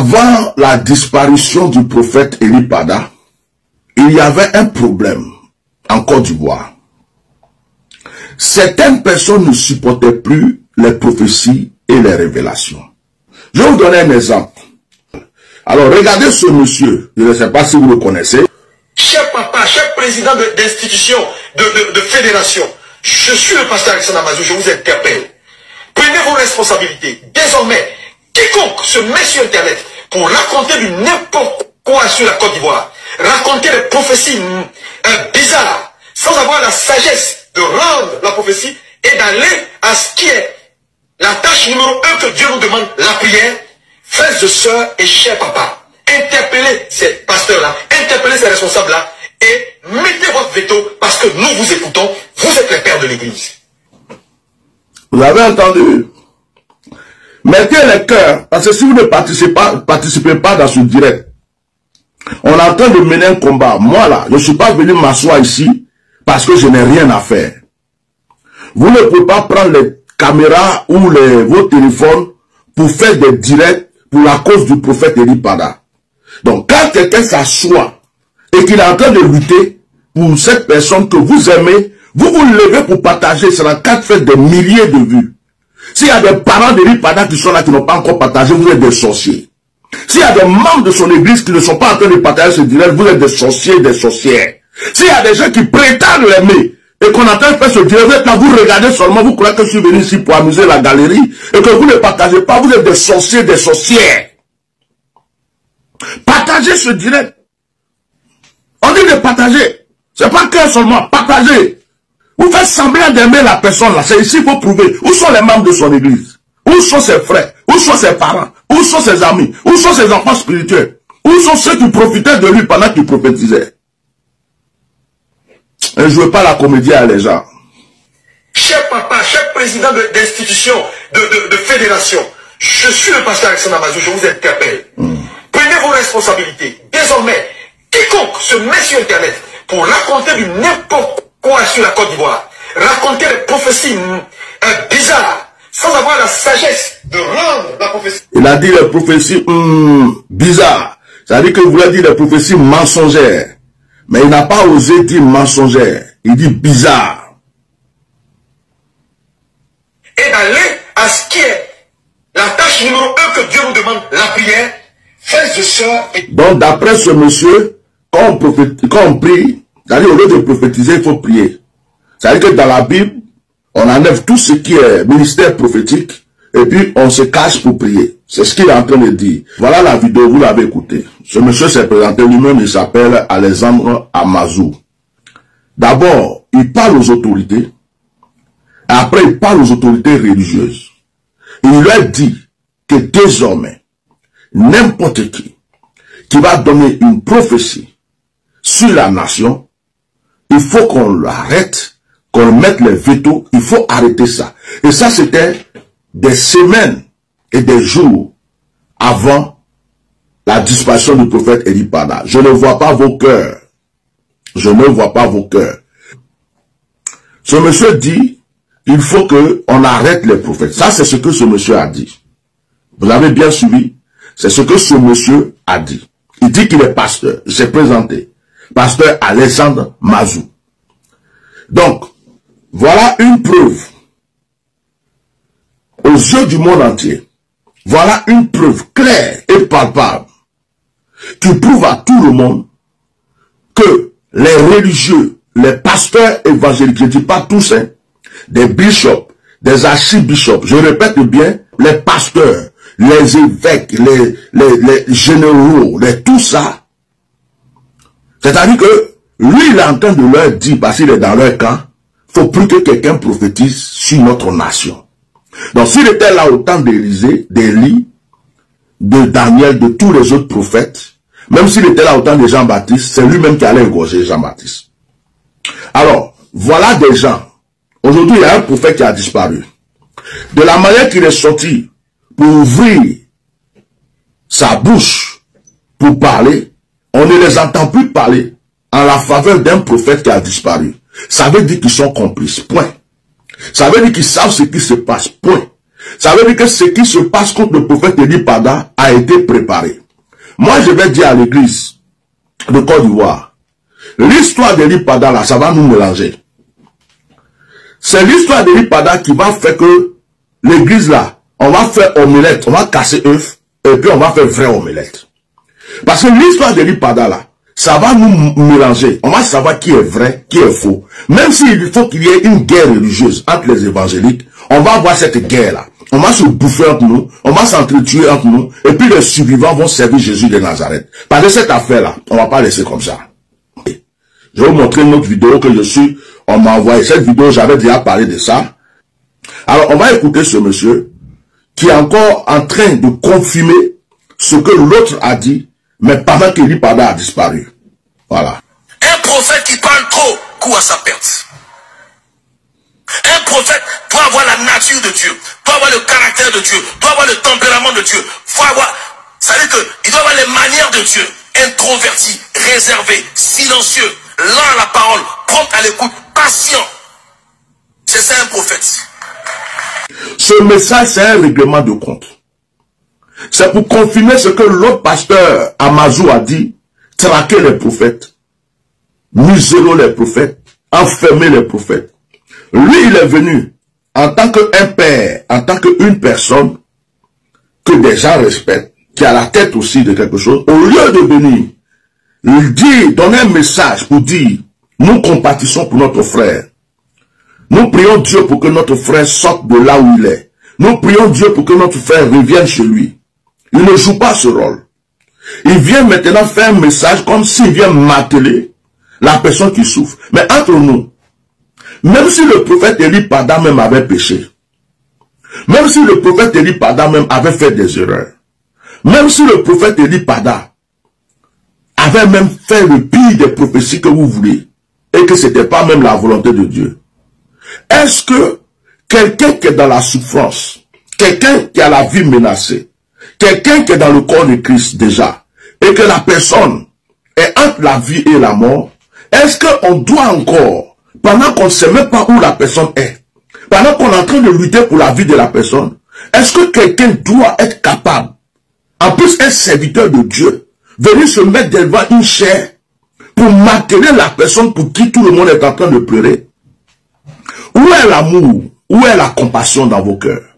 Avant la disparition du prophète Eli Pada, il y avait un problème en Côte d'Ivoire. Certaines personnes ne supportaient plus les prophéties et les révélations. Je vais vous donner un exemple. Alors, regardez ce monsieur, je ne sais pas si vous le connaissez. Cher papa, cher président d'institution, de fédération, je suis le pasteur Alexandre Amazou, je vous interpelle. Prenez vos responsabilités. Désormais, quiconque se met sur Internet pour raconter du n'importe quoi sur la Côte d'Ivoire, raconter des prophéties bizarres, sans avoir la sagesse de rendre la prophétie et d'aller à ce qui est la tâche numéro 1 que Dieu nous demande, la prière. Frères et sœurs et chers papas, interpellez ces pasteurs-là, interpellez ces responsables-là et mettez votre veto parce que nous vous écoutons, vous êtes les pères de l'Église. Vous avez entendu? Mettez les cœurs, parce que si vous ne participez pas dans ce direct, on est en train de mener un combat. Moi là, je ne suis pas venu m'asseoir ici parce que je n'ai rien à faire. Vous ne pouvez pas prendre les caméras ou vos téléphones pour faire des directs pour la cause du prophète Eli Pada. Donc quand quelqu'un s'assoit et qu'il est en train de lutter pour cette personne que vous aimez, vous vous levez pour partager, c'est la cas fait des milliers de vues. S'il y a des parents d'Eli Pada qui sont là, qui n'ont pas encore partagé, vous êtes des sorciers. S'il y a des membres de son église qui ne sont pas en train de partager ce direct, vous êtes des sorciers, des sorcières. S'il y a des gens qui prétendent l'aimer, et qu'on entend faire ce direct, là, vous regardez seulement, vous croyez que je suis venu ici pour amuser la galerie, et que vous ne partagez pas, vous êtes des sorciers, des sorcières. Partagez ce direct. On dit de partager. C'est pas qu'un seulement, partagez. Vous faites semblant d'aimer la personne là, c'est ici qu'il faut prouver. Où sont les membres de son église? Où sont ses frères? Où sont ses parents? Où sont ses amis? Où sont ses enfants spirituels? Où sont ceux qui profitaient de lui pendant qu'il prophétisait? Ne jouez pas la comédie à les gens. Cher papa, cher président d'institution, de fédération, je suis le pasteur Alexandre Amazou, je vous interpelle. Prenez vos responsabilités. Désormais, quiconque se met sur Internet pour raconter du n'importe quoi sur la Côte d'Ivoire, raconter des prophéties bizarres, sans avoir la sagesse de rendre la prophétie. Il a dit les prophéties bizarres. C'est-à-dire que vous voulez dire les prophéties mensongères. Mais il n'a pas osé dire mensongères. Il dit bizarre. Et d'aller à ce qui est la tâche numéro 1 que Dieu nous demande, la prière, frères et sœurs. Donc d'après ce monsieur, quand on prie, c'est-à-dire au lieu de prophétiser, il faut prier. C'est-à-dire que dans la Bible, on enlève tout ce qui est ministère prophétique et puis on se cache pour prier. C'est ce qu'il est en train de dire. Voilà la vidéo, vous l'avez écoutée. Ce monsieur s'est présenté lui-même, il s'appelle Alexandre Amazou. D'abord, il parle aux autorités, et après il parle aux autorités religieuses. Il leur dit que désormais, n'importe qui va donner une prophétie sur la nation, il faut qu'on l'arrête, qu'on mette les vétos, il faut arrêter ça. Et ça, c'était des semaines et des jours avant la disparition du prophète Eli Pada. Je ne vois pas vos cœurs. Je ne vois pas vos cœurs. Ce monsieur dit, il faut qu'on arrête les prophètes. Ça, c'est ce que ce monsieur a dit. Vous avez bien suivi? C'est ce que ce monsieur a dit. Il dit qu'il est pasteur. Il s'est présenté. Pasteur Alexandre Amazou. Donc, voilà une preuve aux yeux du monde entier. Voilà une preuve claire et palpable qui prouve à tout le monde que les religieux, les pasteurs évangéliques, je ne dis pas tous, hein, des bishops, des archibishops, je répète bien, les pasteurs, les évêques, les généraux, tout ça, c'est-à-dire que lui, il est en train de leur dire, parce qu'il est dans leur camp, il ne faut plus que quelqu'un prophétise sur notre nation. Donc s'il était là au temps d'Élisée, d'Élie, de Daniel, de tous les autres prophètes, même s'il était là au temps de Jean-Baptiste, c'est lui-même qui allait égorger Jean-Baptiste. Alors, voilà des gens. Aujourd'hui, il y a un prophète qui a disparu. De la manière qu'il est sorti pour ouvrir sa bouche pour parler, on ne les entend plus parler en la faveur d'un prophète qui a disparu. Ça veut dire qu'ils sont complices, point. Ça veut dire qu'ils savent ce qui se passe, point. Ça veut dire que ce qui se passe contre le prophète Eli Pada a été préparé. Moi, je vais dire à l'église de Côte d'Ivoire, l'histoire d'Eli Pada là, ça va nous mélanger. C'est l'histoire d'Eli Pada qui va faire que l'église là, on va faire omelette, on va casser œuf, et puis on va faire vraie omelette. Parce que l'histoire d'Eli Pada là, ça va nous mélanger. On va savoir qui est vrai, qui est faux. Même s'il faut qu'il y ait une guerre religieuse entre les évangéliques, on va avoir cette guerre-là. On va se bouffer entre nous, on va s'entretuer entre nous, et puis les survivants vont servir Jésus de Nazareth. Parce que cette affaire-là, on va pas laisser comme ça. Je vais vous montrer une autre vidéo que on m'a envoyé. Cette vidéo, j'avais déjà parlé de ça. Alors, on va écouter ce monsieur qui est encore en train de confirmer ce que l'autre a dit, mais pendant qu'Eli Pada a disparu. Voilà. Un prophète qui parle trop court à sa perte. Un prophète doit avoir la nature de Dieu, doit avoir le caractère de Dieu, doit avoir le tempérament de Dieu. Ça veut dire qu'il doit avoir les manières de Dieu. Introverti, réservé, silencieux, lent à la parole, prompt à l'écoute, patient. C'est ça un prophète. Ce message, c'est un règlement de compte. C'est pour confirmer ce que l'autre pasteur Amazou a dit, traquer les prophètes, museler les prophètes, enfermer les prophètes. Lui, il est venu en tant qu'un père, en tant qu'une personne que des gens respectent, qui a la tête aussi de quelque chose. Au lieu de venir, il dit, donner un message pour dire, nous compatissons pour notre frère. Nous prions Dieu pour que notre frère sorte de là où il est. Nous prions Dieu pour que notre frère revienne chez lui. Il ne joue pas ce rôle. Il vient maintenant faire un message comme s'il vient marteler la personne qui souffre. Mais entre nous, même si le prophète Eli Pada même avait péché, même si le prophète Eli Pada même avait fait des erreurs, même si le prophète Eli Pada avait même fait le pire des prophéties que vous voulez, et que ce n'était pas même la volonté de Dieu, est-ce que quelqu'un qui est dans la souffrance, quelqu'un qui a la vie menacée, quelqu'un qui est dans le corps de Christ déjà, et que la personne est entre la vie et la mort, est-ce qu'on doit encore, pendant qu'on ne sait même pas où la personne est, pendant qu'on est en train de lutter pour la vie de la personne, est-ce que quelqu'un doit être capable, en plus un serviteur de Dieu, venir se mettre devant une chair pour marteler la personne pour qui tout le monde est en train de pleurer? Où est l'amour? Où est la compassion dans vos cœurs?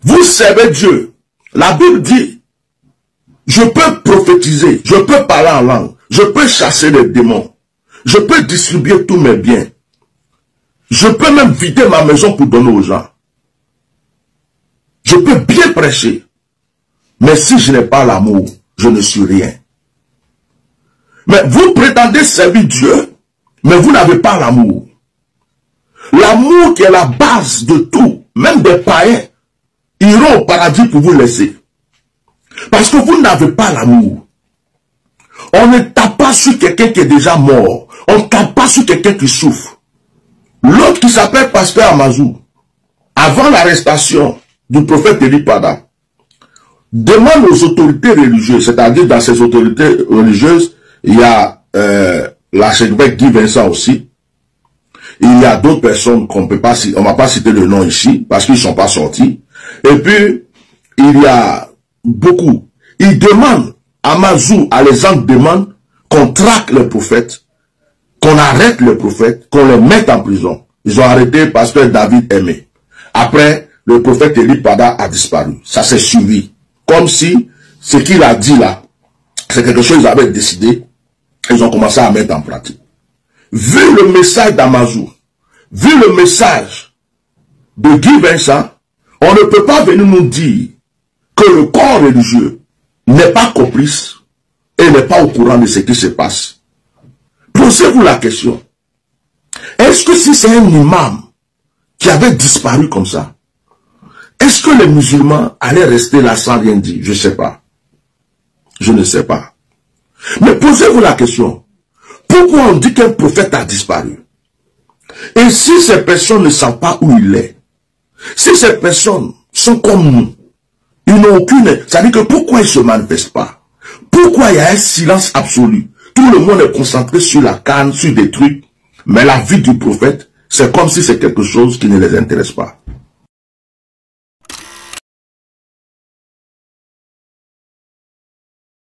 Vous servez Dieu. La Bible dit, je peux prophétiser, je peux parler en langue, je peux chasser les démons, je peux distribuer tous mes biens, je peux même vider ma maison pour donner aux gens. Je peux bien prêcher, mais si je n'ai pas l'amour, je ne suis rien. Mais vous prétendez servir Dieu, mais vous n'avez pas l'amour. L'amour qui est la base de tout, même des païens, iront au paradis pour vous laisser. Parce que vous n'avez pas l'amour. On ne tape pas sur quelqu'un qui est déjà mort. On ne tape pas sur quelqu'un qui souffre. L'autre qui s'appelle pasteur Amazou, avant l'arrestation du prophète Eli Pada, demande aux autorités religieuses, c'est-à-dire dans ces autorités religieuses, il y a l'archevêque Guy Vincent aussi. Il y a d'autres personnes qu'on peut pas, on va pas citer le nom ici, parce qu'ils sont pas sortis. Et puis, il y a beaucoup. Ils demandent, Amazou, Alexandre demande qu'on traque les prophètes, qu'on arrête les prophètes, qu'on les mette en prison. Ils ont arrêté pasteur David Aimé. Après, le prophète Eli Pada a disparu. Ça s'est suivi. Comme si ce qu'il a dit là, c'est quelque chose qu'ils avaient décidé. Ils ont commencé à mettre en pratique. Vu le message d'Amazou, vu le message de Guy Vincent, on ne peut pas venir nous dire que le corps religieux n'est pas complice et n'est pas au courant de ce qui se passe. Posez-vous la question. Est-ce que si c'est un imam qui avait disparu comme ça, est-ce que les musulmans allaient rester là sans rien dire? Je ne sais pas. Je ne sais pas. Mais posez-vous la question. Pourquoi on dit qu'un prophète a disparu? Et si ces personnes ne savent pas où il est, si ces personnes sont comme nous, ils n'ont aucune... Ça veut dire que pourquoi ils ne se manifestent pas? Pourquoi il y a un silence absolu? Tout le monde est concentré sur la canne, sur des trucs, mais la vie du prophète, c'est comme si c'est quelque chose qui ne les intéresse pas.